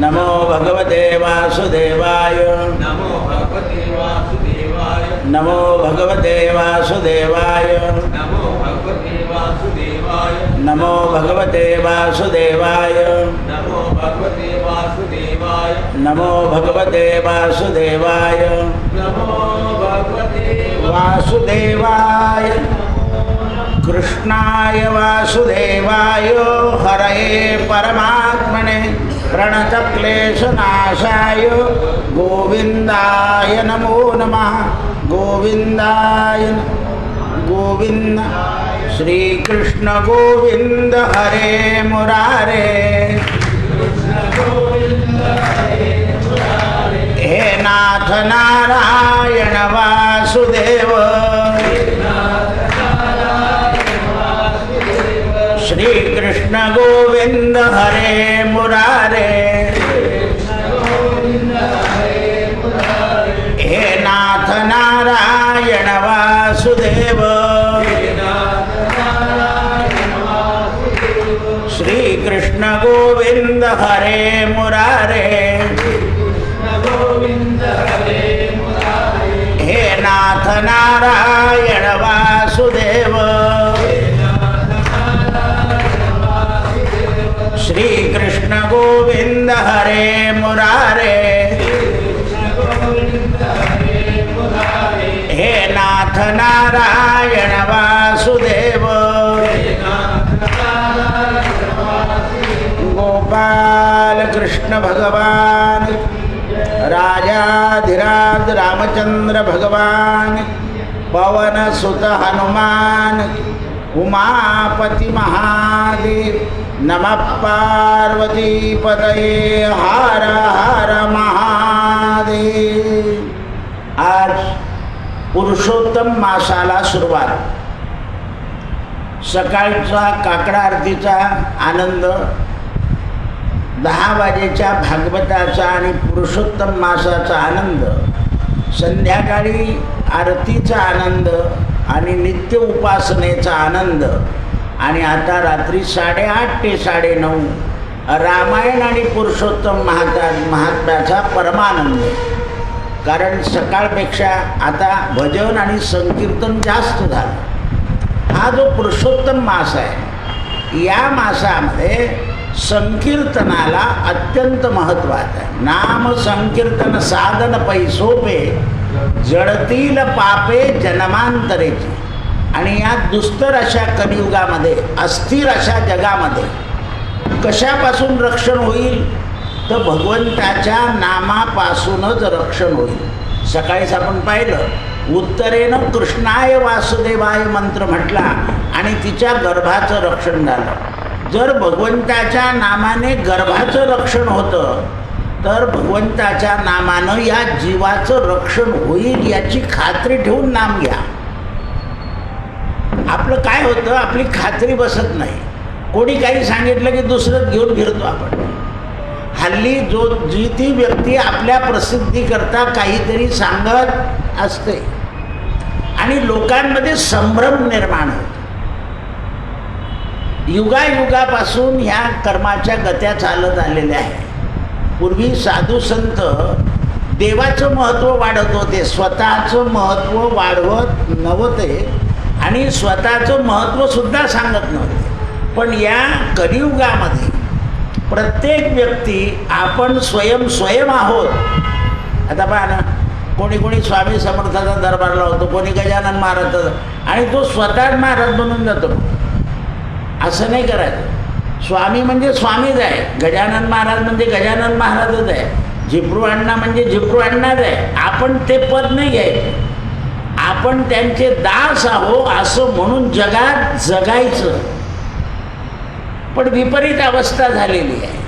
नमो भगवते वासुदेवाय नमो भगवते वासुदेवाय नमो भगवते वासुदेवाय नमो भगवते वासुदेवाय नमो भगवते वासुदेवाय नमो भगवते वासुदेवाय नमो भगवते वासुदेवाय नमो भगवते वासुदेवाय कृष्णाय वासुदेवाय हरये परमात्मने प्रणतक्लेशनाशाय गोविन्दाय नमो नमः गोविन्दाय गोविन्द श्रीकृष्ण गोविन्द हरे मुरारे हे नाथ नारायण वासुदेव श्रीकृष्ण गोविन्द हरे मुरारे हे नाथ नारायण वासुदेव श्रीकृष्ण गोविन्द हरे मुरारे हे नाथ नारायण वासुदेव श्रीकृष्ण गोविन्द हरे मुरारे हे नाथ नारायण वासुदेव गोपाल कृष्ण भगवान राजाधिराज रामचंद्र भगवान पवन सुत हनुमान उमापति महादेव नमः पार्वती पतये हर हर महादेव। आज पुरुषोत्तम मासाला सुरुवात। सकाळचा काकडा आरतीचा आनंद, 10 वाजेच्या भागवताचा आणि पुरुषोत्तम मासाचा आनंद, संध्याकाळी आरतीचा आनंद आणि नित्य उपासनेचा आनंद, आणि आता रात्री 8:30 ते 9:30 रामायण आणि पुरुषोत्तम महात्म्याचा परमानंद. कारण सकाळपेक्षा आता भजन आणि संकीर्तन जास्त झालं. हा जो पुरुषोत्तम मास आहे, या मासामध्ये संकीर्तनाला अत्यंत महत्त्वाचं आहे. नाम संकीर्तन साधन पैसोपे जळतील पापे जन्मांतरेची. आणि या दुस्तर अशा कलियुगामध्ये, अस्थिर अशा जगामध्ये कशापासून रक्षण होईल? तर भगवंताच्या नामापासूनच रक्षण होईल. सकाळीच आपण पाहिलं, उत्तरेनं कृष्णाय वासुदेवाय मंत्र म्हटला आणि तिच्या गर्भाचं रक्षण झालं. जर भगवंताच्या नामाने गर्भाचं रक्षण होतं तर भगवंताच्या नामानं या जीवाचं रक्षण होईल याची खात्री ठेवून नाम घ्या. आपलं काय होतं, आपली खात्री बसत नाही. कोणी काही सांगितलं की दुसरंच घेऊन फिरतो आपण. हल्ली जी ती व्यक्ती आपल्या प्रसिद्धीकरता काहीतरी सांगत असते आणि लोकांमध्ये संभ्रम निर्माण होतो. युगायुगापासून ह्या कर्माच्या गत्या चालत आलेल्या आहेत. पूर्वी साधू संत देवाचं महत्त्व वाढवत होते, स्वतःचं महत्त्व वाढवत नव्हते आणि स्वतःचं महत्त्वसुद्धा सांगत नव्हते. पण या कलियुगामध्ये प्रत्येक व्यक्ती आपण स्वयं आहोत. आता पहा ना, कोणी स्वामी समर्थाचा दरबार लावतो, कोणी गजानन महाराजाचा, आणि तो स्वतः महाराज बनून जातो. असं नाही करायचं. स्वामी म्हणजे स्वामीच आहे, गजानन महाराज म्हणजे गजानन महाराजच आहे, झिपरू अण्णा म्हणजे झिपरू अण्णाच आहे. आपण ते पद नाही घ्यायचं. आपण त्यांचे दास आहो असं म्हणून जगात जगायचं. पण विपरीत अवस्था झालेली आहे.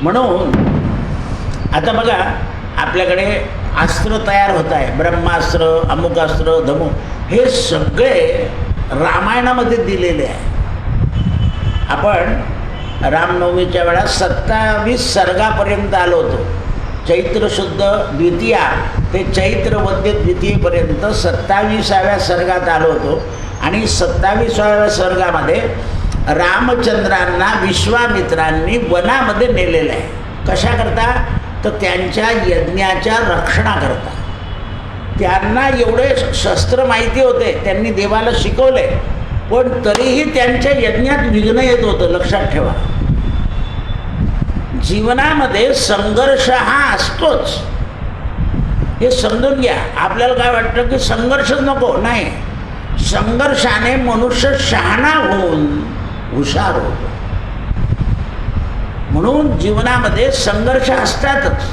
म्हणून आता बघा, आपल्याकडे अस्त्र तयार होत आहे, ब्रह्मास्त्र, अमुकास्त्र, धमू, हे सगळे रामायणामध्ये दिलेले आहे. आपण रामनवमीच्या वेळा 27 सर्गापर्यंत आलो होतो. चैत्र शुद्ध द्वितीया ते चैत्र वद्य द्वितीयेपर्यंत 27व्या सर्गात आलो होतो. आणि 27व्या सर्गामध्ये रामचंद्रांना विश्वामित्रांनी वनामध्ये नेलेलं आहे. कशा करता? तर त्यांच्या यज्ञाच्या रक्षणाकरता. त्यांना एवढे शस्त्र माहिती होते, त्यांनी देवाला शिकवले, पण तरीही त्यांच्या यज्ञात विघ्न येत होतं. लक्षात ठेवा, जीवनामध्ये संघर्ष हा असतोच, हे समजून घ्या. आपल्याला काय वाटतं की संघर्षच नको, नाही. संघर्षाने मनुष्य शहाणा होऊन हुशार होतो. म्हणून जीवनामध्ये संघर्ष असतातच.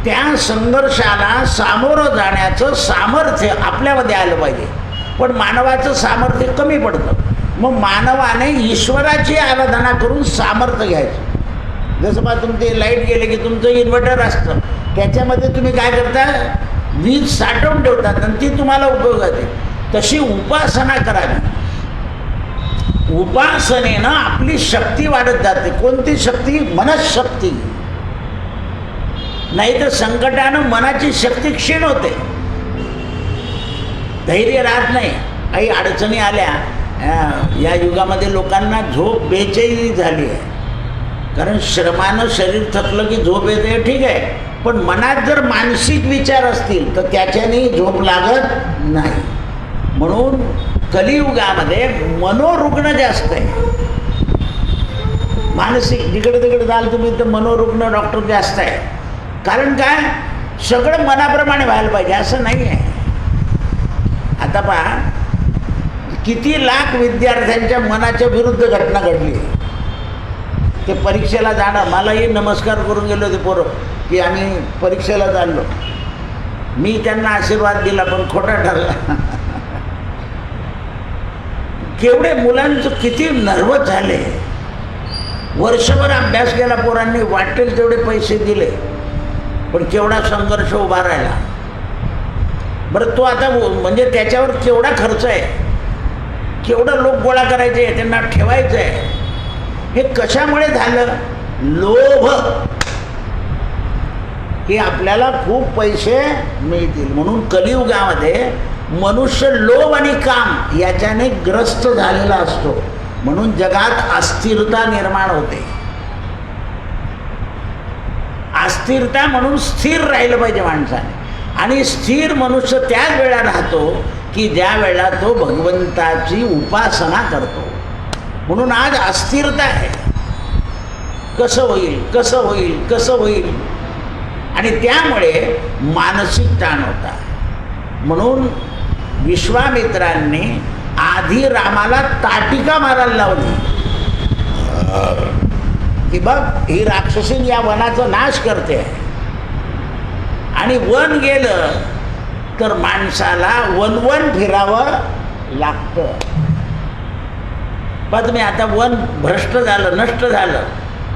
त्या संघर्षाला सामोरं जाण्याचं सामर्थ्य आपल्यामध्ये आलं पाहिजे. पण मानवाचं सामर्थ्य कमी पडतं. मग मानवाने ईश्वराची आराधना करून सामर्थ्य घ्यायचं. जसं बा तुमचे लाईट गेले की तुमचं इन्व्हर्टर असतं, त्याच्यामध्ये तुम्ही काय करता? वीज साठवून ठेवतात आणि ती तुम्हाला उपयोगात येते. तशी उपासना करावी. उपासनेनं आपली शक्ती वाढत जाते. कोणती शक्ती? मनशक्ती. नाही तर संकटानं मनाची शक्ती क्षीण होते, धैर्य राहत नाही. काही अडचणी आल्या, या युगामध्ये लोकांना झोप बेचैनी झाली आहे. कारण श्रमानं शरीर थकलं की झोप येते, ठीक आहे, पण मनात जर मानसिक विचार असतील तर त्याच्याने झोप लागत नाही. म्हणून कलियुगामध्ये मनोरुग्ण जास्त आहे. मानसिक जिकडे तिकडे जाल तुम्ही तर मनोरुग्ण डॉक्टर जास्त आहे. कारण काय? सगळं मनाप्रमाणे व्हायला पाहिजे असं नाही आहे. आता पहा, किती लाख विद्यार्थ्यांच्या मनाच्या विरुद्ध घटना घडली. ते परीक्षेला जाणं, मलाही नमस्कार करून गेले होते पोरं की आम्ही परीक्षेला चाललो. मी त्यांना आशीर्वाद दिला, पण खोटा ठरला. केवढे मुलांचं किती नर्वस झाले. वर्षभर अभ्यास केला पोरांनी, वाटेल तेवढे पैसे दिले, पण केवढा संघर्ष उभा राहिला. बरं, तो आता म्हणजे त्याच्यावर केवढा खर्च आहे, केवढं लोक गोळा करायचे, त्यांना ठेवायचं आहे. हे कशामुळे झालं? लोभ, की आपल्याला खूप पैसे मिळतील. म्हणून कलियुगामध्ये मनुष्य लोभ आणि काम याच्याने ग्रस्त झालेला असतो. म्हणून जगात अस्थिरता निर्माण होते. अस्थिरता म्हणून स्थिर राहिलं पाहिजे माणसाने. आणि स्थिर मनुष्य त्याच वेळा राहतो की ज्या वेळा तो भगवंताची उपासना करतो. म्हणून आज अस्थिरता आहे. कसं होईल, कसं होईल, कसं होईल, आणि त्यामुळे मानसिक ताण होता. म्हणून विश्वामित्रांनी आधी रामाला ताटिका मारायला लावली की बघ, ही राक्षसी या वनाचा नाश करते आहे. आणि वन गेलं तर माणसाला वनवन फिरावं लागतं. पण तुम्ही आता वन भ्रष्ट झालं, नष्ट झालं,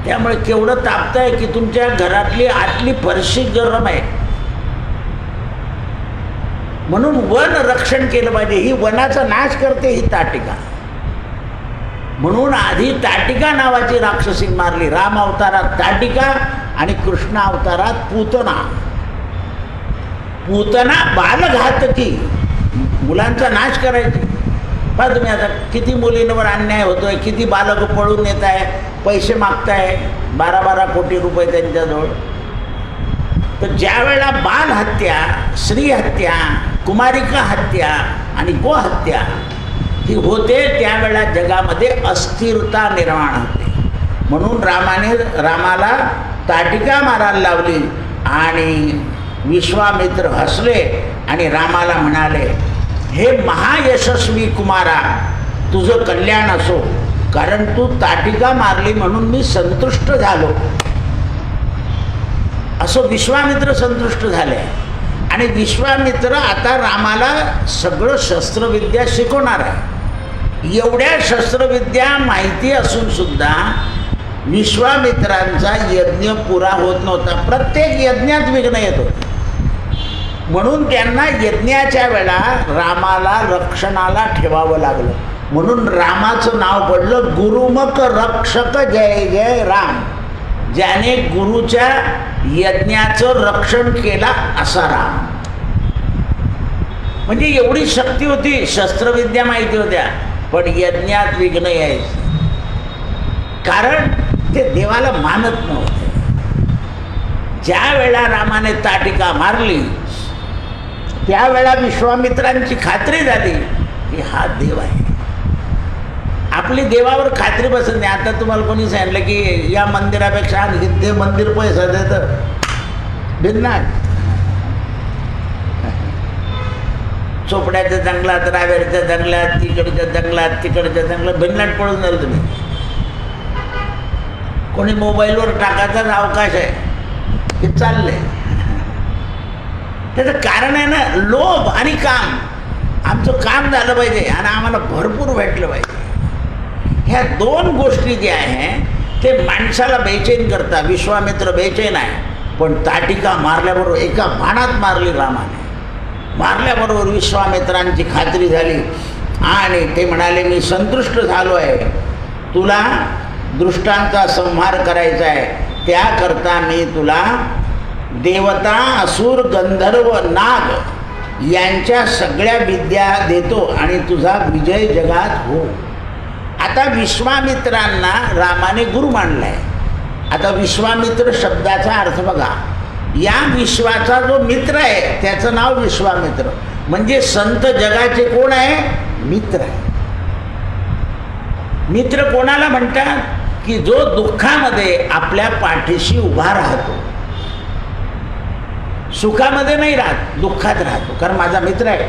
त्यामुळे केवढं तापतं आहे की तुमच्या घरातली आतली फरशी गरम आहे. म्हणून वन रक्षण केलं पाहिजे. ही वनाचा नाश करते ही ताटिका. म्हणून आधी ताटिका नावाची राक्षसी मारली. राम अवतारात ताटिका आणि कृष्ण अवतारात पूतना. पूतना बालघातकी, मुलांचा नाश करायची. पहा तुम्ही आता किती मुलींवर अन्याय होतोय, किती बालक पळून येत आहे, पैसे मागताय, 12-12 कोटी रुपये त्यांच्याजवळ. तर ज्या वेळेला बाल हत्या, स्त्री हत्या, कुमारिका हत्या आणि गोहत्या ही होते, त्यावेळेला जगामध्ये अस्थिरता निर्माण होते. म्हणून रामाला ताटिका मारायला लावली. आणि विश्वामित्र हसले आणि रामाला म्हणाले, हे महायशस्वी कुमारा, तुझं कल्याण असो, कारण तू ताटिका मारली म्हणून मी संतुष्ट झालो. असं विश्वामित्र संतुष्ट झाले. आणि विश्वामित्र आता रामाला सगळं शस्त्रविद्या शिकवणार आहे. एवढ्या शस्त्रविद्या माहिती असून सुद्धा विश्वामित्रांचा यज्ञ पुरा होत नव्हता. प्रत्येक यज्ञात विघ्न येत होते. म्हणून त्यांना यज्ञाच्या वेळा रामाला रक्षणाला ठेवावं लागलं. म्हणून रामाचं नाव पडलं गुरुमुख रक्षक जय जय राम. ज्याने गुरुच्या यज्ञाचं रक्षण केला असा राम. म्हणजे एवढी शक्ती होती, शस्त्रविद्या माहिती होत्या, पण यज्ञात विघ्न यायचं. कारण ते देवाला मानत नव्हते. ज्या वेळा रामाने ताटिका मारली त्यावेळा विश्वामित्रांची खात्री झाली की हा देव आहे. आपली देवावर खात्री बसत नाही. आता तुम्हाला कोणी सांगितलं की या मंदिरापेक्षा आणखी ते मंदिर पैसा देतं, भिन्नाट. चोपड्याच्या जंगलात, रावेरच्या जंगलात, तिकडच्या जंगलात भिन्नाट पळून जाल तुम्ही. कोणी मोबाईलवर टाकायचाच अवकाश आहे की चाललंय. त्याचं कारण आहे ना लोभ आणि काम. आमचं काम झालं पाहिजे आणि आम्हाला भरपूर भेटलं पाहिजे. ह्या दोन गोष्टी ज्या आहे ते माणसाला बेचैन करतात. विश्वामित्र बेचैन आहे, पण ताटिका मारल्याबरोबर एका बाणात मारली रामाने. मारल्याबरोबर विश्वामित्रांची खात्री झाली आणि ते म्हणाले मी संतुष्ट झालो आहे. तुला दृष्टांचा संहार करायचा आहे, त्याकरता मी तुला देवता, असुर, गंधर्व, नाग यांच्या सगळ्या विद्या देतो आणि तुझा विजय जगात हो. आता विश्वामित्रांना रामाने गुरु मानलाय. आता विश्वामित्र शब्दाचा अर्थ बघा. या विश्वाचा जो मित्र आहे त्याचं नाव विश्वामित्र. म्हणजे संत जगाचे कोण आहे? मित्र आहे. मित्र कोणाला म्हणतात? की जो दुःखामध्ये आपल्या पाठीशी उभा राहतो. सुखामध्ये नाही राहत, दुःखात राहतो. कारण माझा मित्र आहे,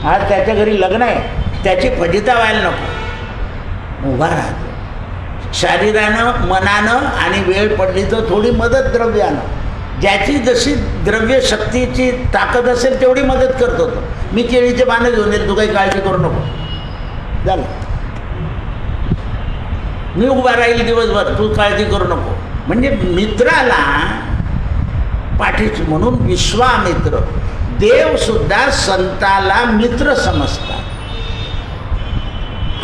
आज त्याच्या घरी लग्न आहे, त्याची फजिता व्हायला नको, उभा राहतो. शारीरानं, मनानं आणि वेळ पडली तर थोडी मदत द्रव्यानं. ज्याची जशी द्रव्य शक्तीची ताकद असेल तेवढी मदत करतो तो. मी केळीचे पानं घेऊन येईल, तू काही काळजी करू नको, झालं. मी उभा राहील दिवसभर, तू काळजी करू नको. म्हणजे मित्राला पाठीशी. म्हणून विश्वामित्र. देवसुद्धा संताला मित्र समजतात.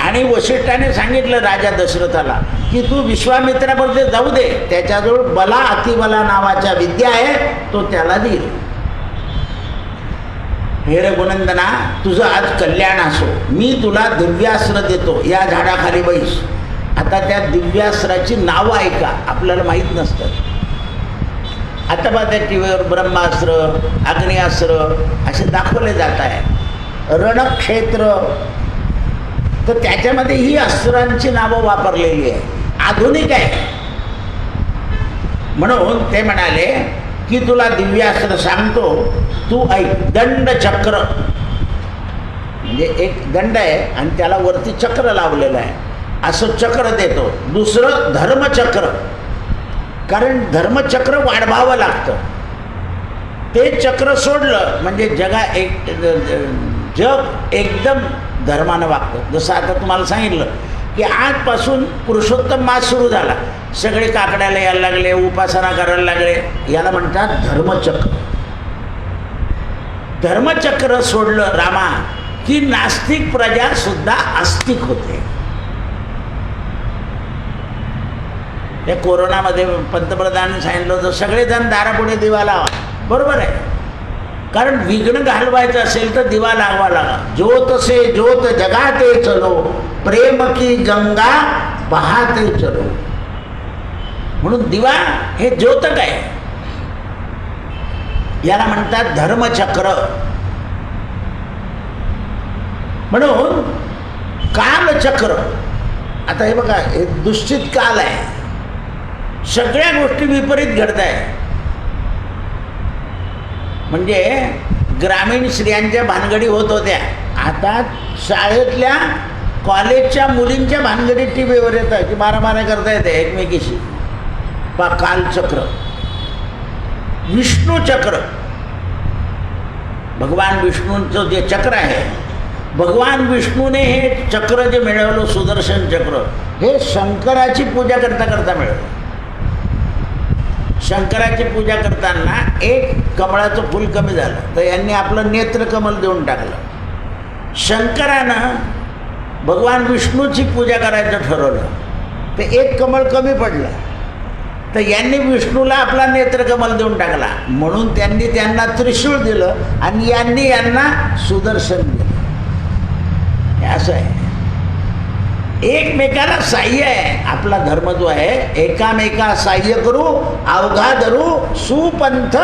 आणि वशिष्ठाने सांगितलं राजा दशरथाला की तू विश्वामित्राबरोबर जाऊ दे, त्याच्याजवळ बला अतिबला नावाच्या विद्या आहे, तो त्याला देईल. हे रे गुणंदना, तुझं आज कल्याण असो. मी तुला दिव्यास्त्र देतो, या झाडाखाली बैस. आता त्या दिव्यास्त्राची नावं ऐका, आपल्याला माहीत नसतं. आता बघा त्या टी व्हीवर ब्रह्मास्त्र, अग्निअस्त्र असे दाखवले जात आहे. रणक्षेत्र, तर त्याच्यामध्ये ही अस्त्रांची नावं वापरलेली आहे, आधुनिक आहे. म्हणून ते म्हणाले की तुला दिव्यास्त्र सांगतो, तू ऐक. दंडचक्र म्हणजे एक दंड आहे आणि त्याला वरती चक्र लावलेलं आहे, असं चक्र देतो. दुसरं धर्मचक्र, कारण धर्मचक्र वाढवावं लागतं. ते चक्र सोडलं म्हणजे जग एकदम धर्मानं वागतं. जसं आता तुम्हाला सांगितलं की आजपासून पुरुषोत्तम मास सुरू झाला, सगळे काकड्याला यायला लागले, उपासना करायला लागले, याला म्हणतात धर्मचक्र. धर्मचक्र सोडलं रामा की नास्तिक प्रजा सुद्धा आस्तिक होते. या कोरोनामध्ये पंतप्रधानांनी सांगितलं होतं सगळेजण दारापुढे दिवा लावा. बरोबर आहे, कारण विघ्न घालवायचं असेल तर दिवा लावा लागा. ज्योत से ज्योत जगाते चलो, प्रेम की गंगा बहाते चलो. म्हणून दिवा हे ज्योतक आहे, याला म्हणतात धर्मचक्र. म्हणून कालचक्र. आता हे बघा, हे दुश्चित काल आहे, सगळ्या गोष्टी विपरीत घडत आहे. म्हणजे ग्रामीण स्त्रियांच्या भानगडी होत होत्या, आता शाळेतल्या कॉलेजच्या मुलींच्या भानगडी टी व्हीवर येतं की मारामाऱ्या करता येते एकमेकीशी. पा कालचक्र. विष्णूचक्र, भगवान विष्णूंचं जे चक्र आहे, भगवान विष्णूने हे चक्र जे मिळवलं, सुदर्शन चक्र, हे शंकराची पूजा करता करता मिळवलं. शंकराची पूजा करताना एक कमळाचं फूल कमी झालं, तर यांनी आपलं नेत्रकमल देऊन टाकलं. शंकरानं भगवान विष्णूची पूजा करायचं ठरवलं, ते एक कमळ कमी पडलं, तर यांनी विष्णूला आपला नेत्रकमल देऊन टाकला. म्हणून त्यांनी त्यांना त्रिशूळ दिलं आणि यांनी यांना सुदर्शन दिलं. हे असं आहे. एकमेकाला साह्य आहे. आपला धर्म जो आहे, एकामेका साह्य करू अवघा धरू सुपंथ.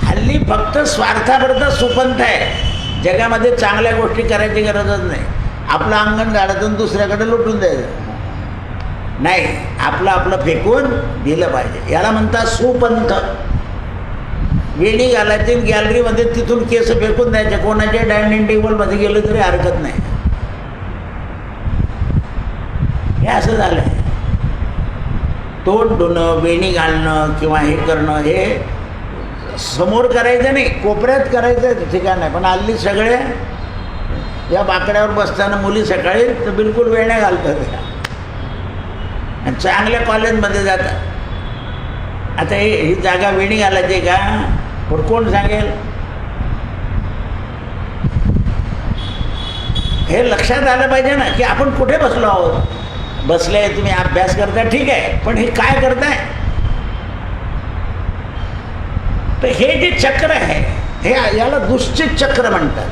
हल्ली फक्त स्वार्थापुरता सुपंथ आहे. जगामध्ये चांगल्या गोष्टी करायची गरजच नाही. आपलं अंगण झाडातून दुसऱ्याकडे लुटून द्यायचं नाही, आपलं आपलं फेकून दिलं पाहिजे. याला म्हणतात सुपंथ. वेणी घालायची गॅलरीमध्ये, तिथून केस फेकून द्यायचे. कोणाच्या डायनिंग टेबलमध्ये गेलं तरी हरकत नाही. हे असं झालं आहे. तोंड धुणं, वेणी घालणं किंवा हे करणं हे समोर करायचं नाही, कोपऱ्यात करायचं ठिकाण आहे. पण हल्ली सगळे या बाकड्यावर बसताना मुली सकाळी तर बिलकुल वेण्या घालतात आणि चांगल्या कॉलेजमध्ये जातात. आता ही जागा वेणी घालायची का? पण कोण सांगेल? हे लक्षात आलं पाहिजे ना की आपण कुठे बसलो आहोत. बसले तुम्ही अभ्यास करताय, ठीक आहे, पण हे काय करताय? तर हे जे चक्र आहे हे याला दुश्चित चक्र म्हणतात.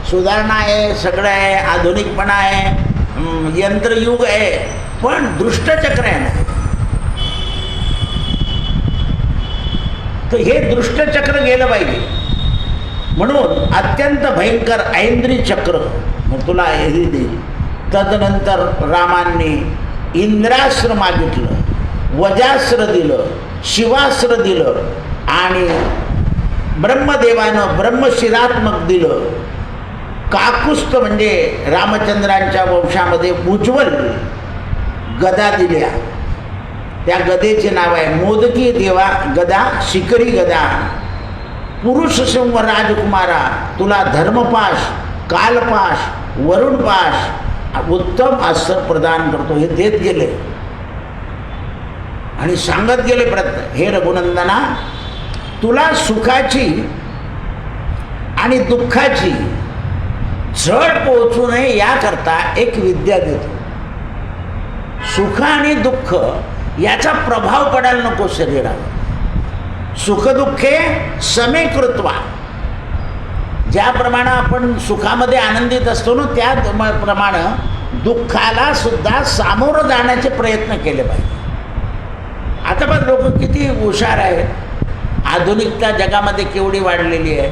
सुधारणा आहे, सगळं आहे, आधुनिकपणा आहे, यंत्रयुग आहे, पण दृष्टचक्र आहे ना. तर हे दृष्टचक्र गेलं पाहिजे. म्हणून अत्यंत भयंकर ऐंद्री चक्र मग तुला हे देईल. तदनंतर रामांनी इंद्रास्त्र मागितलं, वजास्त्र दिलं, शिवास्त्र दिलं आणि ब्रह्मदेवानं ब्रह्मशिरात्मक दिलं. काकुस्थ म्हणजे रामचंद्रांच्या वंशामध्ये उज्ज्वल गदा दिल्या. त्या गदेचे नाव आहे मोदकी देवा गदा, शिकरी गदा. पुरुष सिंह राजकुमारा, तुला धर्मपाश, कालपाश, वरुणपाश उत्तम अस्त्र प्रदान करतो. हे देत गेले आणि सांगत गेले हे रघुनंदना, तुला सुखाची आणि दुःखाची झड पोहोचू नये याकरता एक विद्या देतो. सुख आणि दुःख याचा प्रभाव पडायला नको शरीरावर. सुखदुःखे समेकृत्वा. ज्याप्रमाणे आपण सुखामध्ये आनंदित असतो ना, त्याप्रमाणे दुःखाला सुद्धा सामोरं जाण्याचे प्रयत्न केले पाहिजे. आता पण लोक किती हुशार आहेत, आधुनिकता जगामध्ये केवढी वाढलेली आहे,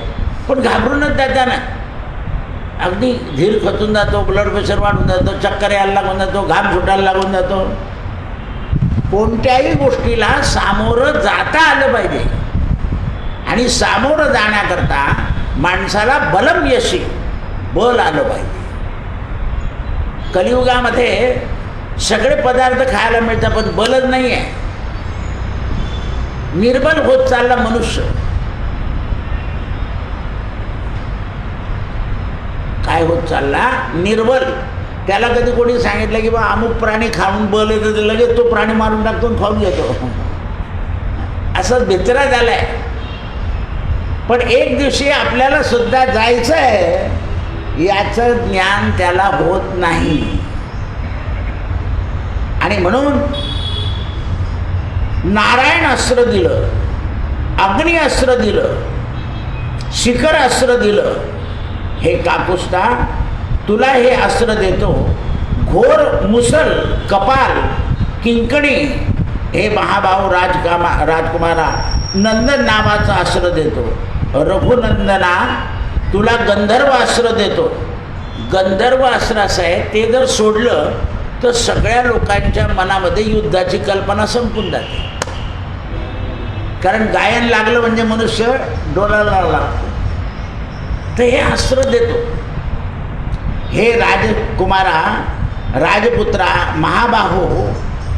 पण घाबरूनच जाता ना. अगदी धीर खचून जातो, ब्लड प्रेशर वाढून जातो, चक्कर यायला लागून जातो, घाम सुटायला लागून जातो. कोणत्याही गोष्टीला सामोरं जाता आलं पाहिजे आणि सामोरं जाण्याकरता माणसाला बलम यशी बल आलं पाहिजे. कलियुगामध्ये सगळे पदार्थ खायला मिळतात पण बलच नाही आहे. निर्बल होत चालला मनुष्य. काय होत चालला? निर्बल. त्याला कधी कोणी सांगितलं की बा अमुक प्राणी खाऊन बल येतं, तर लगेच तो प्राणी मारून टाकतो आणि खाऊन घेतो. असं भित्रा झालाय. पण एक दिवशी आपल्याला सुद्धा जायचं आहे याचं ज्ञान त्याला होत नाही. आणि म्हणून नारायण अस्त्र दिलं, अग्नी अस्त्र दिलं, शिखर अस्त्र दिलं. हे काकुस्ता, तुला हे अस्त्र देतो. घोर मुसल, कपाल, किंकणी हे महाभाऊ राजकुमारा नंदन नावाचं अस्त्र देतो. रघुनंदना, तुला गंधर्व अस्त्र देतो. गंधर्व अस्त्र असं आहे, ते जर सोडलं तर सगळ्या लोकांच्या मनामध्ये युद्धाची कल्पना संपून जाते. कारण गायन लागलं म्हणजे मनुष्य डोलायला लागतो. तर हे अस्त्र देतो. हे राजकुमारा, राजपुत्रा, महाबाहो,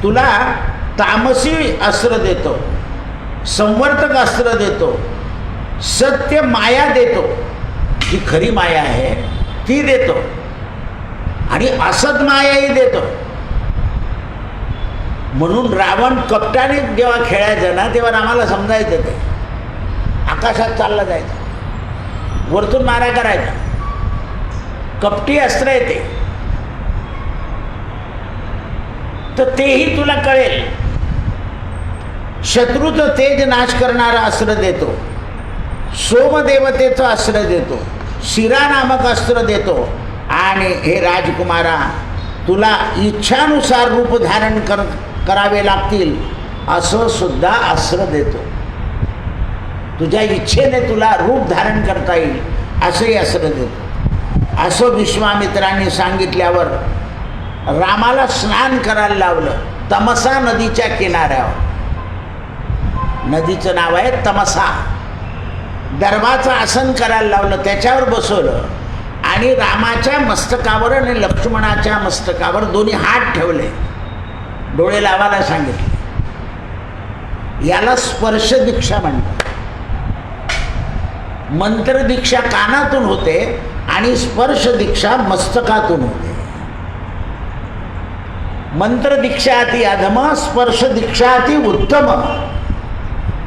तुला तामसी अस्त्र देतो, संवर्तक अस्त्र देतो, सत्य माया देतो, जी खरी माया आहे ती देतो, आणि असत मायाही देतो. म्हणून रावण कपटाने जेव्हा खेळायचं ना, तेव्हा रामाला समजायचं ते आकाशात चालला जायचं, वरतून मारा करायचा. कपटी अस्त्र आहे ते. तर तेही तुला कळेल. शत्रूचं तेज नाश करणारा अस्त्र देतो, सोमदेवतेचं अस्त्र देतो, शिरा नामक अस्त्र देतो, आणि हे राजकुमारा, तुला इच्छानुसार रूप धारण करावे लागतील असं सुद्धा अस्त्र देतो. तुझ्या इच्छेने तुला रूप धारण करता येईल असंही अस्त्र देतो. असं विश्वामित्रांनी सांगितल्यावर रामाला स्नान करायला लावलं तमसा नदीच्या किनाऱ्यावर. नदीचं नाव आहे तमसा. दर्भाचं आसन करायला लावलं, त्याच्यावर बसवलं आणि रामाच्या मस्तकावर आणि लक्ष्मणाच्या मस्तकावर दोन्ही हात ठेवले, डोळे लावायला सांगितले. याला स्पर्श दीक्षा म्हणतात. मंत्र दीक्षा कानातून होते आणि स्पर्श दीक्षा मस्तकातून होते. मंत्र दीक्षा अति अधम, स्पर्श दीक्षा अति उत्तम.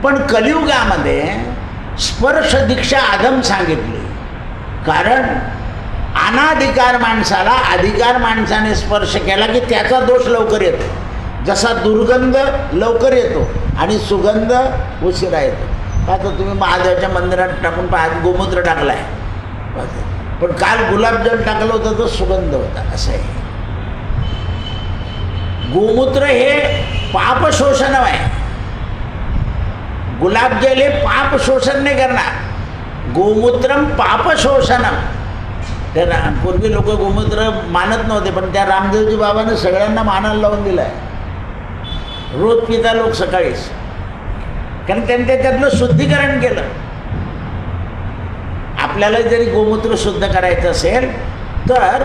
पण कलियुगामध्ये स्पर्श दीक्षा अधम सांगितली, कारण अनाधिकार माणसाला अधिकार माणसाने स्पर्श केला की त्याचा दोष लवकर येतो. जसा दुर्गंध लवकर येतो आणि सुगंध उशिरा येतो. आता तुम्ही महादेवाच्या मंदिरात टाकून पाहत गोमूत्र टाकलाय, पण काल गुलाबजल टाकलं होतं तर सुगंध होता. असं आहे. गोमूत्र हे पाप शोषण आहे. गुलाबजल हे पाप शोषण नाही करणार. गोमूत्रम पाप शोषणम. तर पूर्वी लोक गोमूत्र मानत नव्हते, पण त्या रामदेवजी बाबाने सगळ्यांना मानायला लावून दिलं आहे. रोज पिता लोक सकाळीच, कारण त्यांनी त्याच्यातलं शुद्धीकरण केलं. आपल्याला जरी गोमूत्र शुद्ध करायचं असेल तर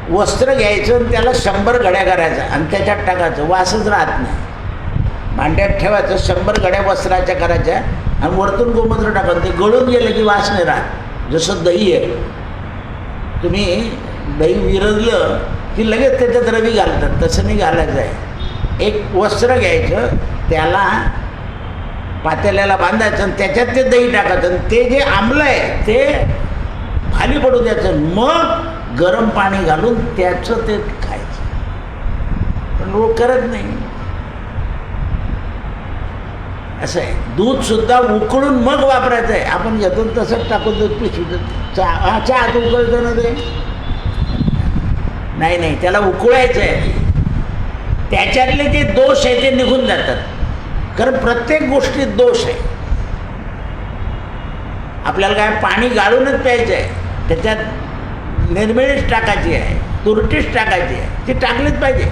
वस्त्र घ्यायचं आणि त्याला 100 घड्या करायचा आणि त्याच्यात टाकायचं, वासच राहत नाही. भांड्यात ठेवायचं, 100 घड्या वस्त्राच्या करायच्या आणि वरतून गोमूत्र टाकायचं. ते गळून गेलं की वास नाही राहत. जसं दही आहे, तुम्ही दही विरजलं की लगेच त्याच्यात रवी घालतात, तसं नाही घालायचं आहे. एक वस्त्र घ्यायचं, त्याला पातेल्याला बांधायचं आणि त्याच्यात ते दही टाकायचं आणि ते जे आंबलं आहे ते खाली पडू द्यायचं. मग गरम पाणी घालून त्याचं ते खायचं. पण लोक करत नाही. असं आहे. दूधसुद्धा उकळून मग वापरायचं आहे. आपण घेतो तसंच टाकून दूध पिशवीत चहा उकळतं ना ते नाही, त्याला उकळायचं आहे. त्याच्यातले जे दोष आहे ते निघून जातात. कारण प्रत्येक गोष्टीत दोष आहे. आपल्याला काय पाणी गाळूनच प्यायचं आहे, त्याच्यात निर्मिळीच टाकायची आहे, तुरटीच टाकायची आहे, ती टाकलीच पाहिजे.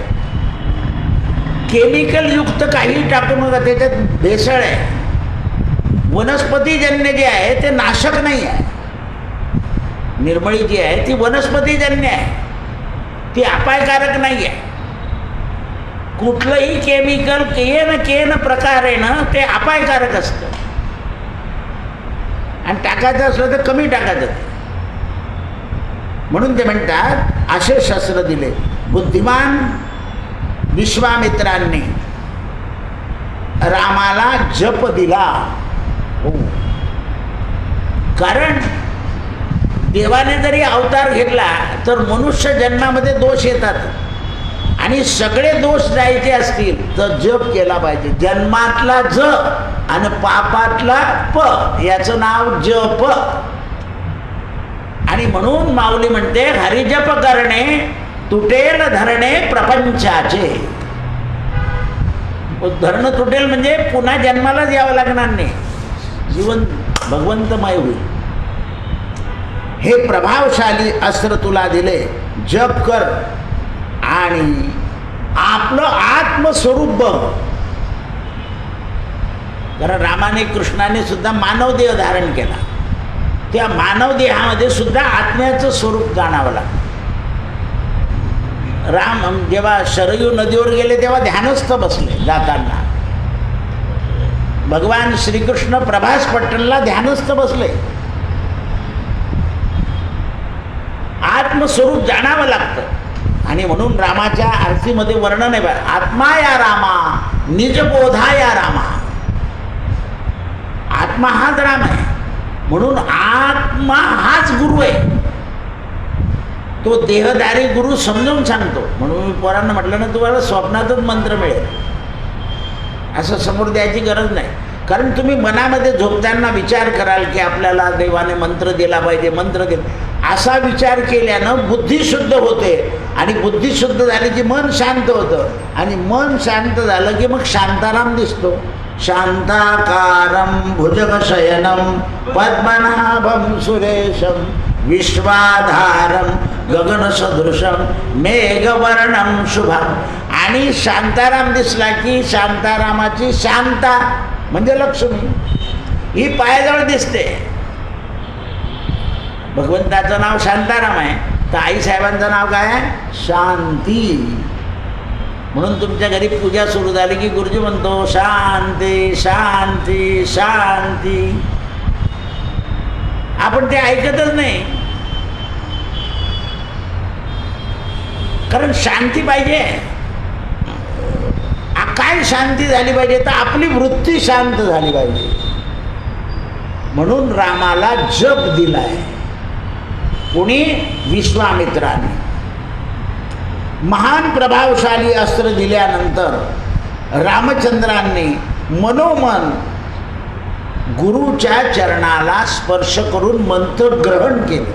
केमिकलयुक्त काही टाकू नका, त्याच्यात भेसळ आहे. वनस्पतीजन्य जे आहे ते नाशक नाही आहे. निर्मळी जी आहे ती वनस्पतीजन्य आहे, ती अपायकारक नाही आहे. कुठलंही केमिकल केन प्रकारेनं ते अपायकारक असतं. आणि टाकायचं असलं तर कमी टाकायचं. म्हणून ते म्हणतात असे शस्त्र दिले. बुद्धिमान विश्वामित्रांनी रामाला जप दिला. कारण देवाने जरी अवतार घेतला तर मनुष्य जन्मामध्ये दोष येतात आणि सगळे दोष जायचे असतील तर जप केला पाहिजे. जन्मातला ज आणि पापातला प, याचं नाव जप. आणि म्हणून माऊली म्हणते हरिजप करणे तुटेल धरणे प्रपंचाचे. धरणं तुटेल म्हणजे पुन्हा जन्मालाच यावं लागणार नाही, जीवन भगवंतमय होईल. हे प्रभावशाली अस्त्र तुला दिले, जप कर आणि आपलं आत्मस्वरूप बघ. कारण रामाने कृष्णाने सुद्धा मानवदेह धारण केला. त्या मानवदेहामध्ये सुद्धा आत्म्याचं स्वरूप जाणावं लागतं. राम जेव्हा शरयू नदीवर गेले तेव्हा ध्यानस्थ बसले. जाताना भगवान श्रीकृष्ण प्रभास पट्टणला ध्यानस्थ बसले. आत्मस्वरूप जाणावं लागतं. आणि म्हणून रामाच्या आरतीमध्ये वर्णन आहे, आत्मा या रामा निजबोधा या रामा. आत्मा हाच राम आहे. म्हणून आत्मा हाच गुरु आहे. तो देहधारी गुरु समजून सांगतो. म्हणून मी पोरांना म्हटलं ना, तुम्हाला स्वप्नातच मंत्र मिळेल असं समोर द्यायची गरज नाही. कारण तुम्ही मनामध्ये झोपताना विचार कराल की आपल्याला देवाने मंत्र दिला पाहिजे, मंत्र दिला. असा विचार केल्यानं बुद्धी शुद्ध होते आणि बुद्धी शुद्ध झाली की मन शांत होतं आणि मन शांत झालं की मग शांताराम दिसतो. शांताकारं भुजगशयनं पद्मनाभं सुरेशं विश्वाधारं गगनसदृशं मेघवर्णं शुभं. आणि शांताराम दिसला की शांतारामाची शांता म्हणजे लक्ष्मी ही पायाजवळ दिसते. भगवंताचं नाव शांताराम आहे तर आईसाहेबांचं नाव काय आहे? शांती. म्हणून तुमच्या घरी पूजा सुरू झाली की गुरुजी म्हणतो शांती शांती शांती. आपण ते ऐकतच नाही, कारण शांती पाहिजे. काय शांती झाली पाहिजे तर आपली वृत्ती शांत झाली पाहिजे. म्हणून रामाला जप दिलाय कोणी? विश्वामित्राने. महान प्रभावशाली अस्त्र दिल्यानंतर रामचंद्रांनी मनोमन गुरुच्या चरणाला स्पर्श करून मंत्र ग्रहण केले.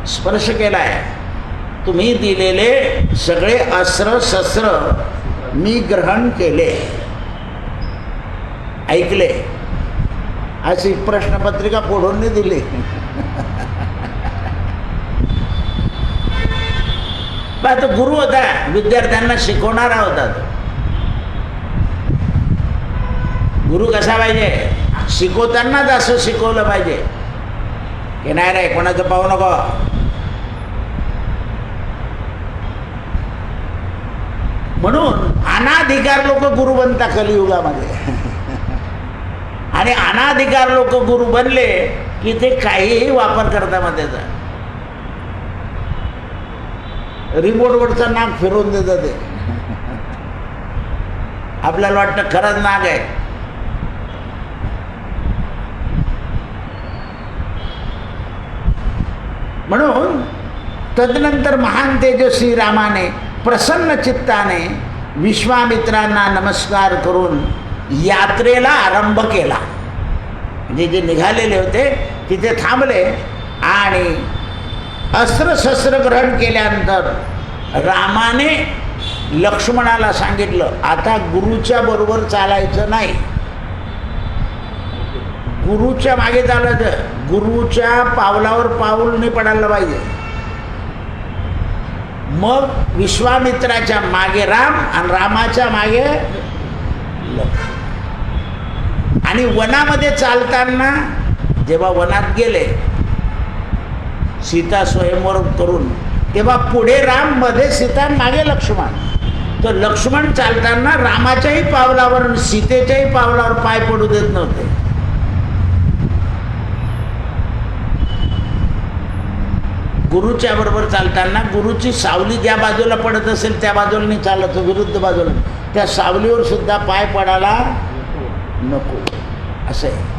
स्पर्श केलाय. तुम्ही दिलेले सगळे अस्त्र शस्त्र मी ग्रहण केले, ऐकले. अशी प्रश्नपत्रिका फोडून नाही दिली. तो गुरु होता, विद्यार्थ्यांना शिकवणारा होता. तो गुरु कसा पाहिजे? शिकवतानाच असं शिकवलं पाहिजे की नाही रे कोणाचं पाहू नको. म्हणून अनाधिकार लोक गुरु बनता कलियुगामध्ये. आणि अनाधिकार लोक गुरु बनले की ते काहीही वापर करता मग त्याचा. रिमोटवरचा नाग फिरवून देतात ते. आपल्याला वाटतं खरंच नाग आहे. म्हणून तदनंतर महान तेजस्वी रामाने प्रसन्न चित्ताने विश्वामित्रांना नमस्कार करून यात्रेला आरंभ केला. म्हणजे जे निघालेले होते तिथे थांबले आणि अस्त्रशस्त्र ग्रहण केल्यानंतर रामाने लक्ष्मणाला सांगितलं आता गुरुच्या बरोबर चालायचं नाही, गुरुच्या मागे चालायचं, गुरुच्या पावलावर पाऊल नाही पडायला पाहिजे. मग विश्वामित्राच्या मागे राम आणि रामाच्या मागे लक्ष्मण. आणि वनामध्ये चालताना जेव्हा वनात गेले सीता स्वयंवर करून तेव्हा पुढे राम, मध्ये सीता, मागे लक्ष्मण. तर लक्ष्मण चालताना रामाच्याही पावलावर सीतेच्याही पावलावर पाय पडू देत नव्हते. गुरुच्या बरोबर चालताना गुरुची सावली ज्या बाजूला पडत असेल त्या बाजूला नाही चालत, विरुद्ध बाजूला. त्या सावलीवर सुद्धा पाय पडायला नको असं आहे.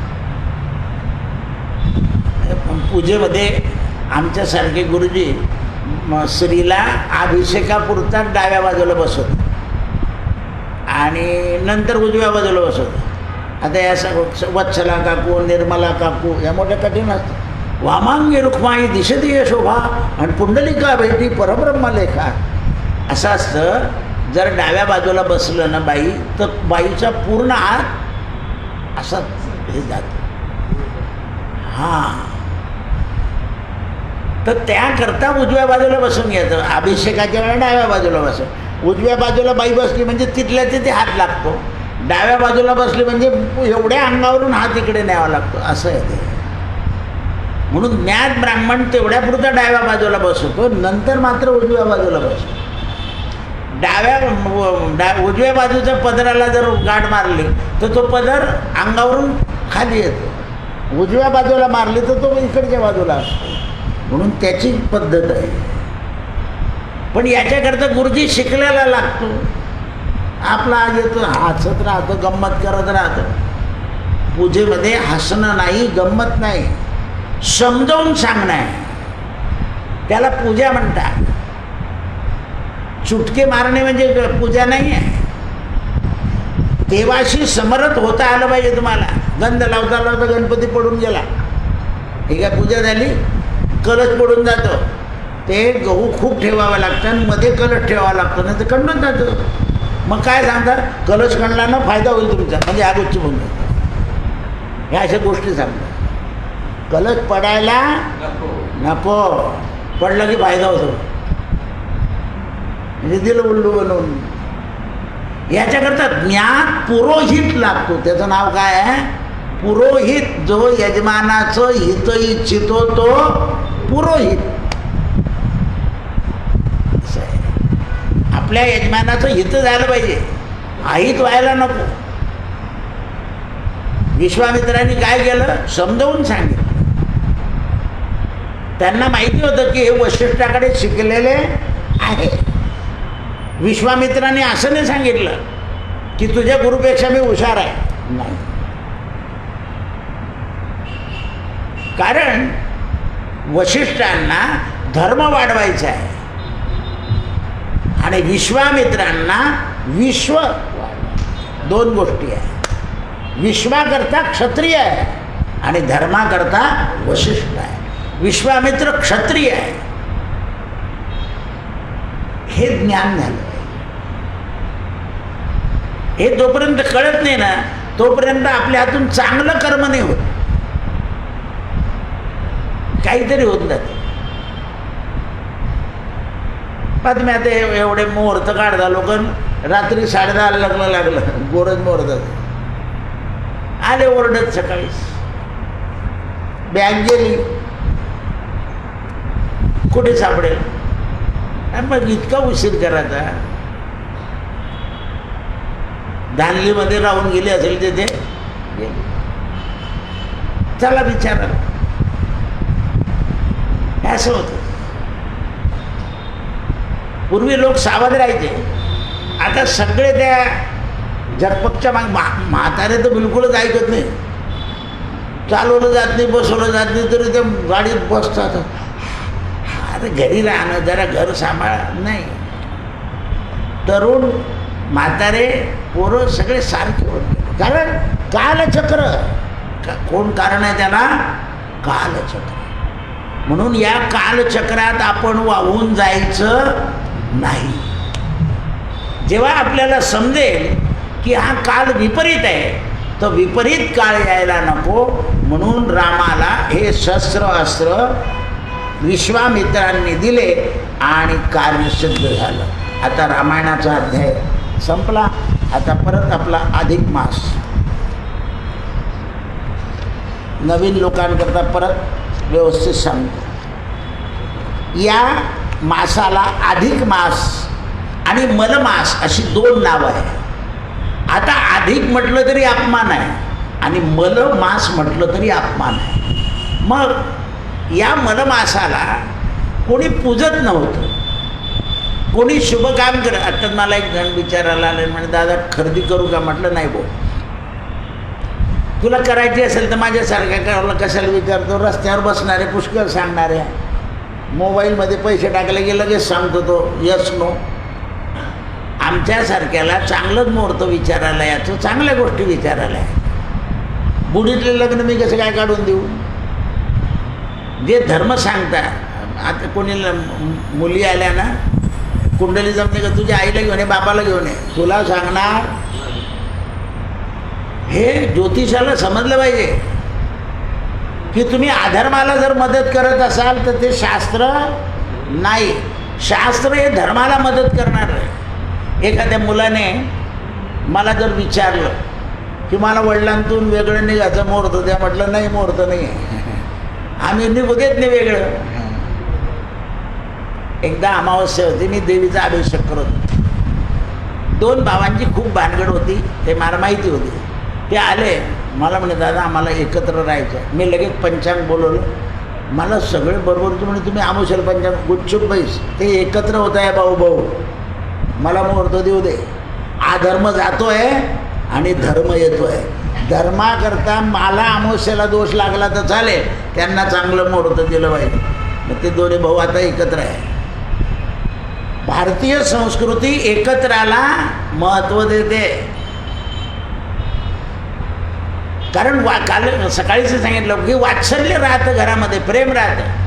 पण पूजेमध्ये आमच्यासारखे गुरुजी स्त्रीला अभिषेकापुरता डाव्या बाजूला बसवत आणि नंतर उजव्या बाजूला बसवत. आता या वत्सला काकू, निर्मला काकू या मोठ्या कठीण असतात. वामांगी रुक्माई दिशती शोभा आणि पुंडलिका भेटी परब्रह्म लेखा असं असतं. जर डाव्या बाजूला बसलं ना बाई तर बाईचा पूर्ण हात असा हे जातो. हां, तर त्याकरता उजव्या बाजूला बसून घ्यायचं. अभिषेकाच्या वेळेला डाव्या बाजूला बसून. उजव्या बाजूला बाई बसली म्हणजे तिथल्या तिथे हात लागतो, डाव्या बाजूला बसली म्हणजे एवढ्या अंगावरून हात इकडे न्यावा लागतो असं आहे ते. म्हणून ज्ञात ब्राह्मण तेवढ्यापुरता डाव्या बाजूला बसवतो, नंतर मात्र उजव्या बाजूला बसतो. उजव्या बाजूच्या पदराला जर गाठ मारली तर तो पदर अंगावरून खाली येतो, उजव्या बाजूला मारली तर तो इकडच्या बाजूला असतो. म्हणून त्याची पद्धत आहे. पण याच्याकरता गुरुजी शिकलेला लागतो. आपला येतो हसत राहतो, गंमत करत राहतो. पूजेमध्ये हसणं नाही, गंमत नाही, समजावून सांगणं आहे. त्याला पूजा म्हणतात. चुटके मारणे म्हणजे पूजा नाही आहे. देवाशी समरथ होता आलं पाहिजे तुम्हाला. गंध लावता लावता गणपती पडून गेला ही काय पूजा झाली? कलश पडून जातो. ते गहू खूप ठेवावं लागतं आणि मध्ये कलश ठेवावा लागतो, नाही तर खंडून जातो. मग काय सांगतात? कलश खंडल्यानं फायदा होईल तुमचा, म्हणजे आगोची बंद. ह्या अशा गोष्टी सांगतात. कलश पडायला नको. नको, पडलं की फायदा होतो. म्हणजे दिलं उल्लू बनवून. याच्याकरता ज्ञात पुरोहित लागतो. त्याचं नाव काय आहे? पुरोहित. जो यजमानाचं हित इच्छितो तो पुरोहित. असं आहे. आपल्या यजमानाचं हित झालं पाहिजे, अहित व्हायला नको. विश्वामित्रांनी काय केलं? समजावून सांगितलं. त्यांना माहिती होतं की हे वशिष्ठाकडे शिकलेले आहे. विश्वामित्रांनी असं नाही सांगितलं की तुझ्या गुरुपेक्षा मी हुशार आहे. नाही, कारण वशिष्ठांना धर्म वाढवायचा आहे आणि विश्वामित्रांना विश्व. दोन गोष्टी आहे. विश्वाकरता क्षत्रिय आहे आणि धर्माकरता वशिष्ठ आहे. विश्वामित्र क्षत्रिय आहे, हे ज्ञान झालं. हे जोपर्यंत कळत नाही ना तोपर्यंत आपल्या हातून चांगलं कर्म नाही होत, काहीतरी होत जाते. पण मी आता एवढे मुहूर्त काढता लोक रात्री 10:30 लग्न लागलं, गोरज मुहूर्तात आले ओरडत. सकाळी बँक गेली, कुठे सापडेल? मग इतका उशीर करायचा. धानलीमध्ये राहून गेली असेल तिथे गेली. चला विचारा. असं होतं. पूर्वी लोक सावध राहायचे. आता सगळे त्या जगपकच्या म्हातारे तर बिलकुलच ऐकत नाही. चालवलं जात नाही, बसवलं जात नाही, तरी ते गाडीत बसतात. आता घरी राहणं, जरा घर सांभाळ. नाही, तरुण म्हातारे पोरं सगळे सारखे होते. कारण कालचक्र. कोण कारण आहे त्याला? कालचक्र. म्हणून या कालचक्रात आपण वाहून जायचं नाही. जेव्हा आपल्याला समजेल की हा काल विपरीत आहे, तर विपरीत काळ यायला नको. म्हणून रामाला हे शस्त्र अस्त्र विश्वामित्रांनी दिले आणि कार्य सिद्ध झालं. आता रामायणाचा अध्याय संपला. आता परत आपला अधिक मास. नवीन लोकांकरता परत व्यवस्थित सांगतो. या मासाला अधिक मास आणि मलमास अशी दोन नावं आहे. आता अधिक म्हटलं तरी अपमान आहे आणि मलमास म्हटलं तरी अपमान आहे. मग या मलमासाला कोणी पूजत नव्हतं, कोणी शुभ काम करत. आता मला एक जण विचारायला आले, म्हणजे दादा खरेदी करू का? म्हटलं नाही भाऊ, तुला करायची असेल तर माझ्यासारख्या करायला कशाला विचारतो? रस्त्यावर बसणारे पुष्कळ सांगणारे, मोबाईलमध्ये पैसे टाकले की लगेच सांगतो तो यस नो. आमच्यासारख्याला चांगलंच मुहूर्त विचारायला याचं, चांगल्या गोष्टी विचारायला आहे. बुडीतले लग्न मी कसं काय काढून देऊ? जे धर्म सांगतात. आता कोणी मुली आल्या ना, कुंडली जमते का? तुझ्या आईला घेऊन ये, बापाला घेऊन ये. तुला सांगणार हे ज्योतिषाला समजलं पाहिजे की तुम्ही अधर्माला जर मदत करत असाल तर ते शास्त्र नाही. शास्त्र हे धर्माला मदत करणार आहे. एखाद्या मुलाने मला जर विचारलं की मला वडिलांतून वेगळं निघायचं मुहूर्त द्या, म्हटलं नाही, मुहूर्त नाही आहे, आम्ही निघू देत नाही वेगळं. एकदा अमावस्या होती, मी देवीचा अभिषेक करत होतो. दोन भावांची खूप भानगड होती, ते मला माहिती होती. ते आले, मला म्हणे दादा आम्हाला एकत्र राहायचं. मी लगेच पंचांग बोलवलं. मला सगळे बरोबर होतं. म्हणे तुम्ही अमावस्याला पंचांग गुपचूप बैस, ते एकत्र होत आहे भाऊ भाऊ, मला मुहूर्त देऊ दे. अधर्म जातोय आणि धर्म येतोय. धर्माकरता मला अमावस्याला दोष लागला तर चालेल, त्यांना चांगलं मुहूर्त दिलं पाहिजे. मग ते दोन्ही भाऊ आता एकत्र आहे. भारतीय संस्कृती एकत्राला महत्त्व देते. कारण काल सकाळीच सांगितलं की वात्सल्य राहतं घरामध्ये, प्रेम राहतं.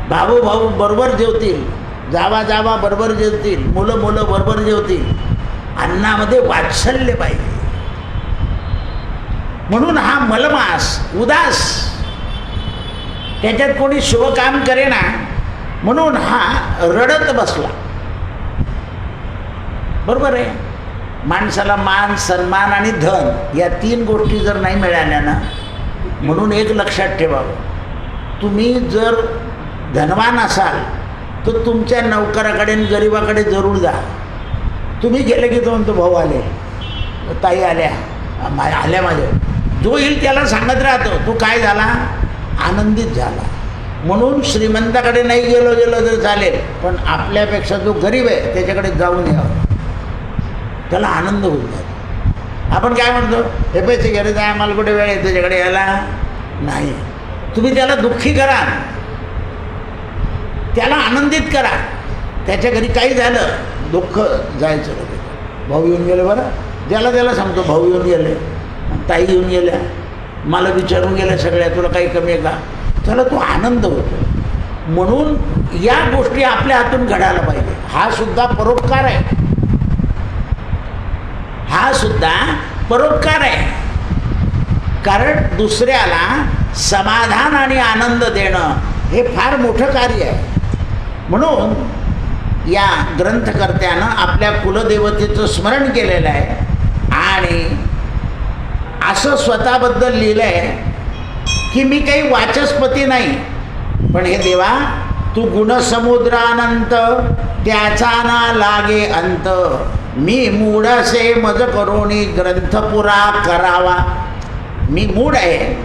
भाऊ भाऊ बरोबर जेवतील, जावा जावा बरोबर जेवतील, मुलं मुलं बरोबर जेवतील. अन्नामध्ये वात्सल्य पाहिजे. म्हणून हा मलमास, उदास, त्याच्यात कोणी शुभकाम करेना म्हणून हा रडत बसला. बरोबर आहे. माणसाला मान, सन्मान आणि धन या 3 गोष्टी जर नाही मिळाल्या ना, म्हणून एक लक्षात ठेवावं, तुम्ही जर धनवान असाल तर तुमच्या नौकराकडे आणि गरिबाकडे जरूर जा. तुम्ही गेले की तो म्हणतो भाऊ आले, ताई आल्या, आल्या माझ्या, जो येईल त्याला सांगत राहतो तू काय झाला, आनंदित झाला. म्हणून श्रीमंताकडे नाही गेलो तर चालेल, पण आपल्यापेक्षा जो गरीब आहे त्याच्याकडे जाऊन यावं, त्याला आनंद होऊन जातो. आपण काय म्हणतो, हे पैसे घरी जाय, आम्हाला कुठे वेळ आहे त्याच्याकडे यायला, नाही. तुम्ही त्याला दुःखी करा, त्याला आनंदित करा. त्याच्या घरी काही झालं, दुःख जायचं. भाऊ येऊन गेले, बरं ज्याला त्याला सांगतो भाऊ येऊन गेले, ताई येऊन गेल्या, मला विचारून गेल्या सगळ्या, तुला काही कमी आहे का, त्याला तो आनंद होतो. म्हणून या गोष्टी आपल्या हातून घडायला पाहिजे. हा सुद्धा परोपकार आहे, हा सुद्धा परोपकार आहे. कारण दुसऱ्याला समाधान आणि आनंद देणं हे फार मोठं कार्य आहे. म्हणून या ग्रंथकर्त्यानं आपल्या कुलदेवतेचं स्मरण केलेलं आहे आणि असं स्वतःबद्दल लिहिलं आहे की मी काही वाचस्पती नाही, पण हे देवा तू गुणसमुद्रानंत, त्याचा ना लागे अंत, मी मूढसे मज करोनी ग्रंथ पुरा करावा. मी मूढ आहे